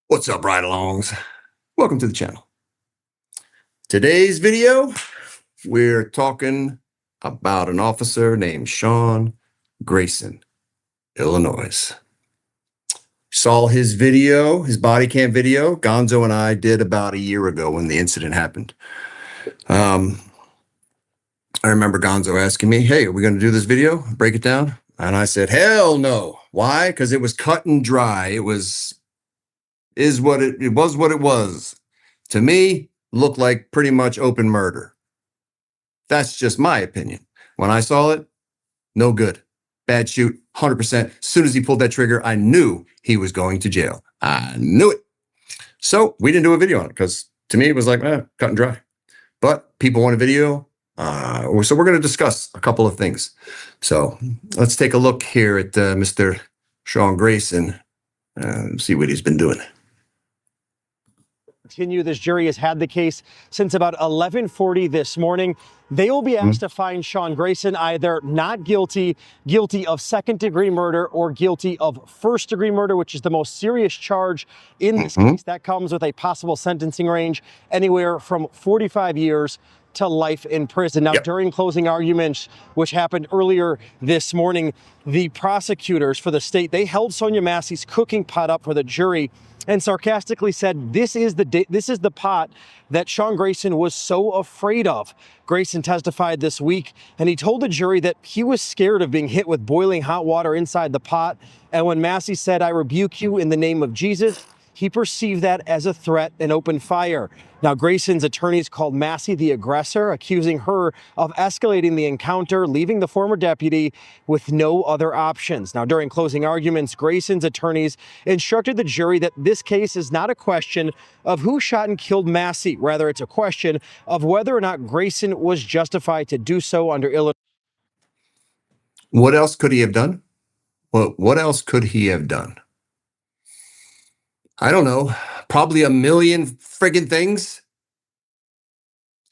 What's up, ride-alongs? Welcome to the channel. Today's video, we're talking about an officer named Sean Grayson, Illinois. Saw his video, his body cam video, Gonzo and I did about a year ago when the incident happened. I remember Gonzo asking me, hey, are we going to do this video, break it down? And I said, hell no. Why? Because it was cut and dry. It was what it was. To me, looked like pretty much open murder. That's just my opinion. When I saw it, no good. Bad shoot, 100%. As soon as he pulled that trigger, I knew he was going to jail. I knew it. So we didn't do a video on it because to me, it was like, cut and dry. But people want a video. So we're going to discuss a couple of things. So let's take a look here at Mr. Sean Grayson and see what he's been doing. Continue. This jury has had the case since about 11:40 this morning. They will be asked to find Sean Grayson either not guilty, guilty of second-degree murder, or guilty of first-degree murder, which is the most serious charge in this case. That comes with a possible sentencing range anywhere from 45 years to life in prison. Now, during closing arguments, which happened earlier this morning, the prosecutors for the state, they held Sonya Massey's cooking pot up for the jury and sarcastically said, this is the pot that Sean Grayson was so afraid of. Grayson testified this week, and he told the jury that he was scared of being hit with boiling hot water inside the pot. And when Massey said, I rebuke you in the name of Jesus, he perceived that as a threat and opened fire. Now, Grayson's attorneys called Massey the aggressor, accusing her of escalating the encounter, leaving the former deputy with no other options. Now, during closing arguments, Grayson's attorneys instructed the jury that this case is not a question of who shot and killed Massey. Rather, it's a question of whether or not Grayson was justified to do so under Illinois. What else could he have done? Well, what else could he have done? I don't know, probably a million friggin' things.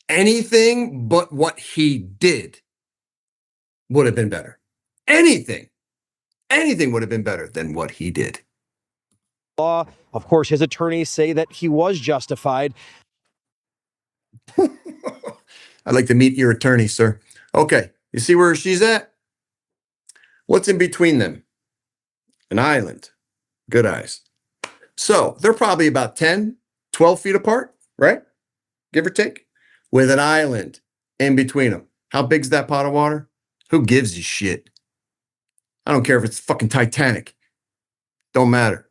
Anything but what he did would have been better. Anything would have been better than what he did. Law, of course, his attorneys say that he was justified. I'd like to meet your attorney, sir. Okay, you see where she's at? What's in between them? An island. Good eyes. So they're probably about 10, 12 feet apart, right? Give or take, with an island in between them. How big's that pot of water? Who gives a shit? I don't care if it's fucking Titanic. Don't matter.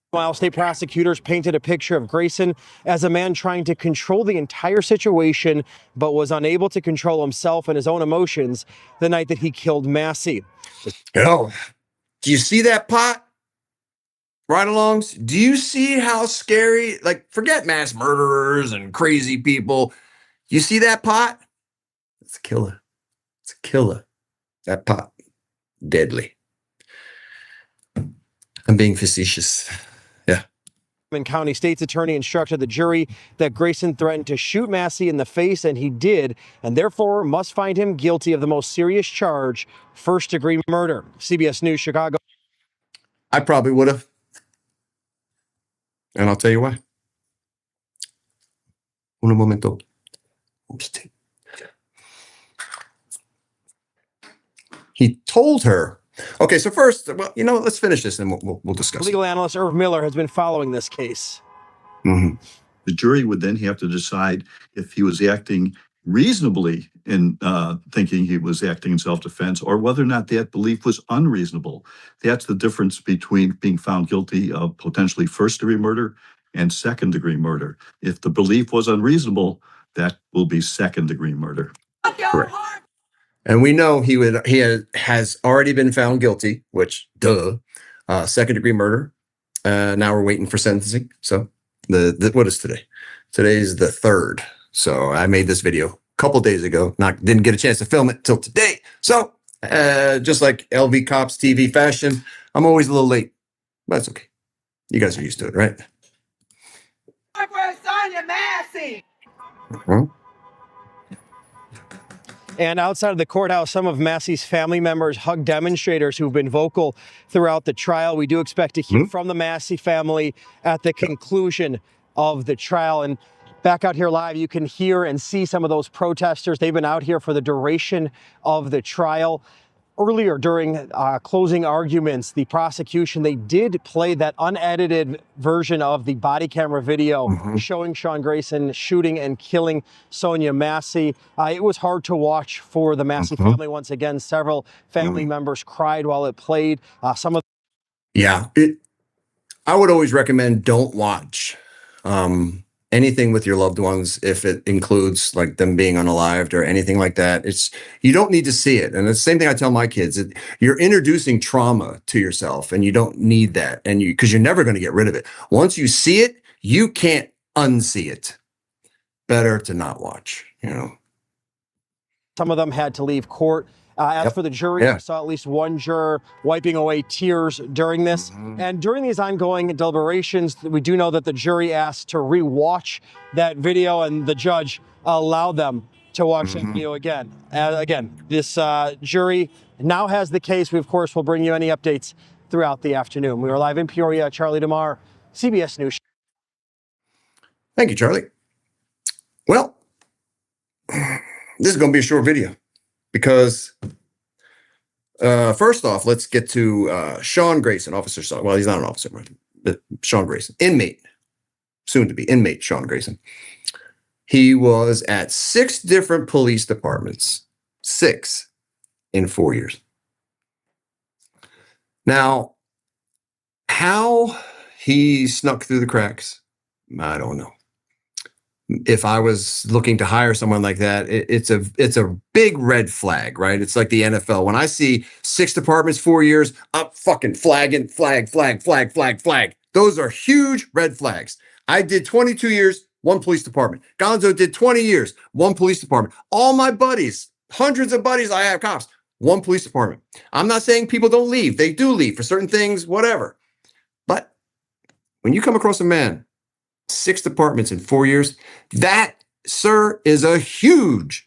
While state prosecutors painted a picture of Grayson as a man trying to control the entire situation, but was unable to control himself and his own emotions the night that he killed Massey. Do you see that pot? Ride-alongs, do you see how scary, like, forget mass murderers and crazy people. You see that pot? It's a killer. It's a killer. That pot, deadly. I'm being facetious. Yeah. County State's attorney instructed the jury that Grayson threatened to shoot Massey in the face, and he did, and therefore must find him guilty of the most serious charge, first-degree murder. CBS News, Chicago. I probably would have. And I'll tell you why. Un momento. He told her. Okay, so first, well, let's finish this and we'll discuss. Legal analyst Irv Miller has been following this case. The jury would then have to decide if he was acting reasonably in thinking he was acting in self-defense, or whether or not that belief was unreasonable. That's the difference between being found guilty of potentially first-degree murder and second-degree murder. If the belief was unreasonable, that will be second-degree murder. Correct. And we know he has already been found guilty, which second-degree murder. Now we're waiting for sentencing. So what is today? Today's the 3rd. So I made this video a couple days ago. Didn't get a chance to film it till today. So just like LVCopsTV fashion, I'm always a little late, but that's okay. You guys are used to it, right? For Sonya Massey. And outside of the courthouse, some of Massey's family members hugged demonstrators who've been vocal throughout the trial. We do expect to hear from the Massey family at the conclusion of the trial. And back out here live, you can hear and see some of those protesters. They've been out here for the duration of the trial. Earlier during closing arguments, the prosecution, they did play that unedited version of the body camera video showing Sean Grayson shooting and killing Sonya Massey. It was hard to watch for the Massey family. Once again, several family members cried while it played. I would always recommend don't watch anything with your loved ones if it includes like them being unalived or anything like that. You don't need to see it. And it's the same thing I tell my kids. You're introducing trauma to yourself and you don't need that. And because you're never going to get rid of it. Once you see it, you can't unsee it. Better to not watch, Some of them had to leave court. As for the jury, I saw at least one juror wiping away tears during this. And during these ongoing deliberations, we do know that the jury asked to rewatch that video, and the judge allowed them to watch that video again. Again, this jury now has the case. We, of course, will bring you any updates throughout the afternoon. We are live in Peoria. Charlie DeMar, CBS News. Thank you, Charlie. Well, this is going to be a short video. Because first off, let's get to Sean Grayson, Officer Sean. Well, he's not an officer, right? But Sean Grayson, inmate, soon to be inmate Sean Grayson. He was at 6 different police departments, 6 in 4 years. Now, how he snuck through the cracks, I don't know. If I was looking to hire someone like that, it's a big red flag, right? It's like the NFL. When I see 6 departments, 4 years, I'm fucking flagging, flag. Those are huge red flags. I did 22 years, 1 police department. Gonzo did 20 years, 1 police department. All my buddies, hundreds of buddies I have cops, 1 police department. I'm not saying people don't leave. They do leave for certain things, whatever. But when you come across a man, 6 departments in 4 years, that, sir, is a huge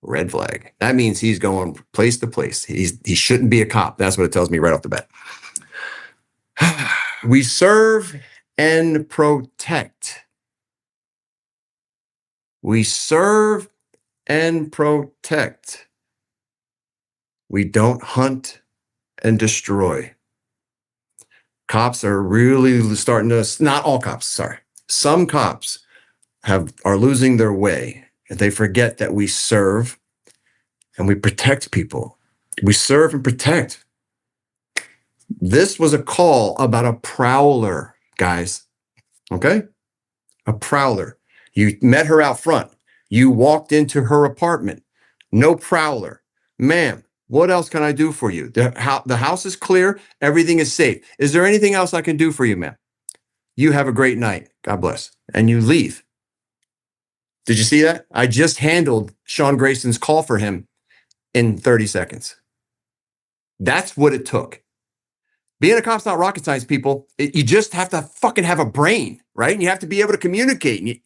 red flag. That means he's going place to place. He shouldn't be a cop. That's what it tells me right off the bat. We serve and protect. We serve and protect. We don't hunt and destroy. Cops are really starting to, not all cops, sorry. Some cops are losing their way. They forget that we serve and we protect people. We serve and protect. This was a call about a prowler, guys. Okay? A prowler. You met her out front. You walked into her apartment. No prowler. Ma'am, what else can I do for you? The house is clear. Everything is safe. Is there anything else I can do for you, ma'am? You have a great night. God bless. And you leave. Did you see that? I just handled Sean Grayson's call for him in 30 seconds. That's what it took. Being a cop's not rocket science, people. You just have to fucking have a brain, right? And you have to be able to communicate.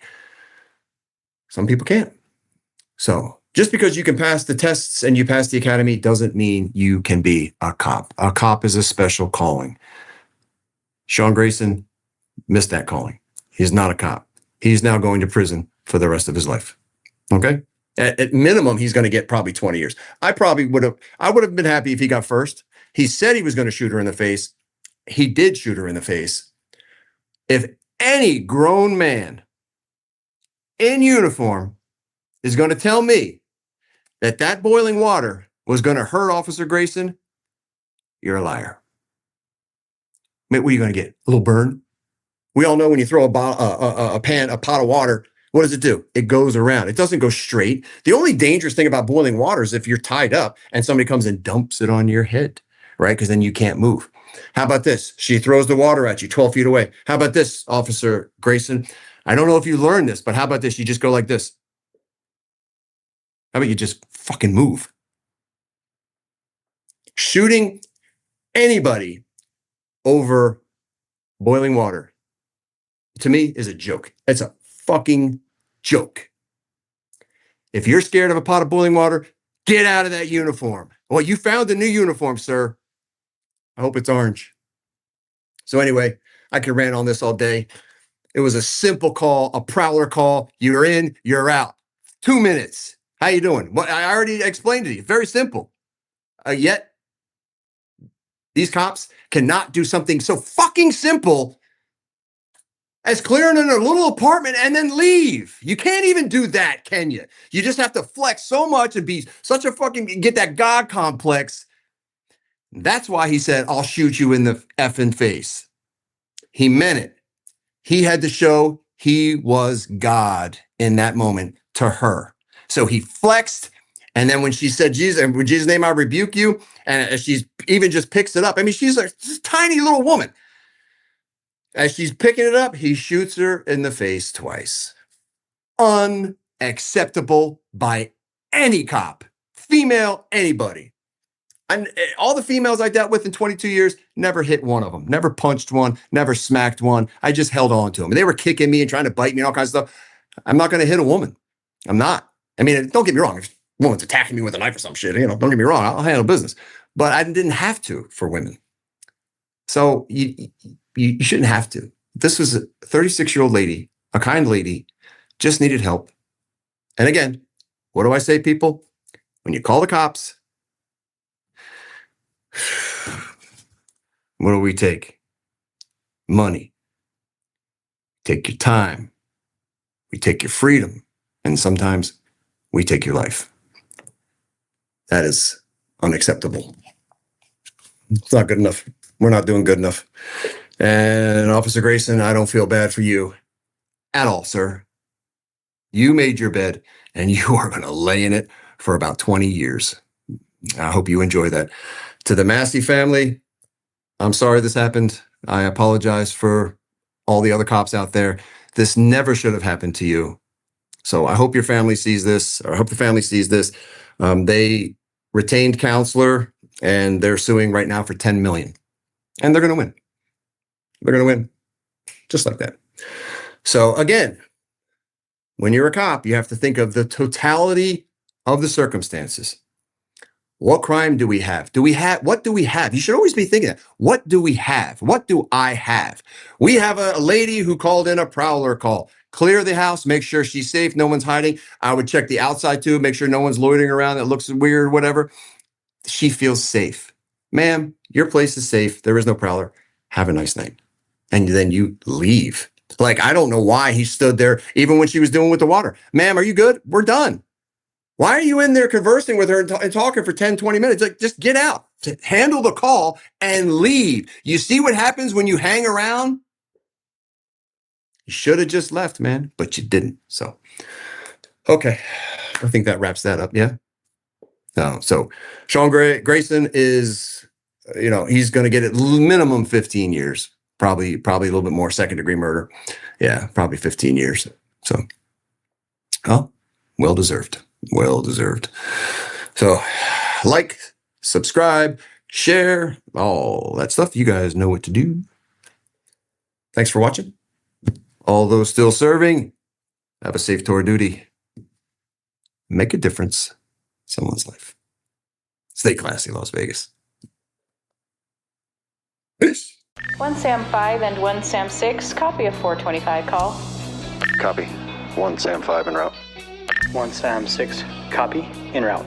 Some people can't. So just because you can pass the tests and you pass the academy doesn't mean you can be a cop. A cop is a special calling. Sean Grayson missed that calling. He's not a cop. He's now going to prison for the rest of his life. Okay? At minimum, he's going to get probably 20 years. I would have been happy if he got first. He said he was going to shoot her in the face. He did shoot her in the face. If any grown man in uniform is going to tell me that boiling water was going to hurt Officer Grayson, you're a liar. Mate, what are you going to get? A little burn? We all know when you throw a pot of water, what does it do? It goes around. It doesn't go straight. The only dangerous thing about boiling water is if you're tied up and somebody comes and dumps it on your head, right? Because then you can't move. How about this? She throws the water at you 12 feet away. How about this, Officer Grayson? I don't know if you learned this, but how about this? You just go like this. How about you just fucking move? Shooting anybody over boiling water, to me, is a joke. It's a fucking joke. If you're scared of a pot of boiling water, get out of that uniform. Well, you found a new uniform, sir. I hope it's orange. So anyway, I could rant on this all day. It was a simple call, a prowler call. You're in, you're out. 2 minutes. How you doing? Well, I already explained it to you. Very simple. Yet, these cops cannot do something so fucking simple as clearing in a little apartment and then leave. You can't even do that, can you? You just have to flex so much and be such a fucking, get that God complex. That's why he said, I'll shoot you in the effing face. He meant it. He had to show he was God in that moment to her. So he flexed. And then when she said, Jesus, and in Jesus' name, I rebuke you. And she's even just picks it up. I mean, she's a tiny little woman. As she's picking it up, he shoots her in the face twice. Unacceptable by any cop, female, anybody. And all the females I dealt with in 22 years, never hit one of them, never punched one, never smacked one. I just held on to them. And they were kicking me and trying to bite me and all kinds of stuff. I'm not going to hit a woman. I'm not. I mean, don't get me wrong. If a woman's attacking me with a knife or some shit, don't get me wrong. I'll handle business. But I didn't have to for women. So you shouldn't have to. This was a 36-year-old lady, a kind lady, just needed help. And again, what do I say, people? When you call the cops, what do we take? Money. Take your time. We take your freedom. And sometimes we take your life. That is unacceptable. It's not good enough. We're not doing good enough. And Officer Grayson, I don't feel bad for you at all, sir. You made your bed and you are going to lay in it for about 20 years. I hope you enjoy that. To the Massey family, I'm sorry this happened. I apologize for all the other cops out there. This never should have happened to you. So I hope your family sees this, or I hope the family sees this. They retained counselor and they're suing right now for $10 million. And they're going to win. They're going to win. Just like that. So again, when you're a cop, you have to think of the totality of the circumstances. What crime do we have? What do we have? You should always be thinking that. What do we have? What do I have? We have a lady who called in a prowler call. Clear the house, make sure she's safe, no one's hiding. I would check the outside too, make sure no one's loitering around that looks weird, whatever. She feels safe. Ma'am, your place is safe. There is no prowler. Have a nice night. And then you leave. Like, I don't know why he stood there, even when she was doing with the water. Ma'am, are you good? We're done. Why are you in there conversing with her and talking for 10, 20 minutes? Like, just get out, handle the call and leave. You see what happens when you hang around? You should have just left, man, but you didn't. So, okay. I think that wraps that up. Yeah. So Sean Grayson is, he's going to get at minimum 15 years, probably a little bit more, second-degree murder. Yeah, probably 15 years. So, well deserved. Well deserved. So, like, subscribe, share, all that stuff. You guys know what to do. Thanks for watching. All those still serving, have a safe tour of duty. Make a difference in someone's life. Stay classy, Las Vegas. Peace. 1 Sam 5 and 1 Sam 6, copy of 425 call. Copy. 1 Sam 5 en route. 1 Sam 6, copy, en route.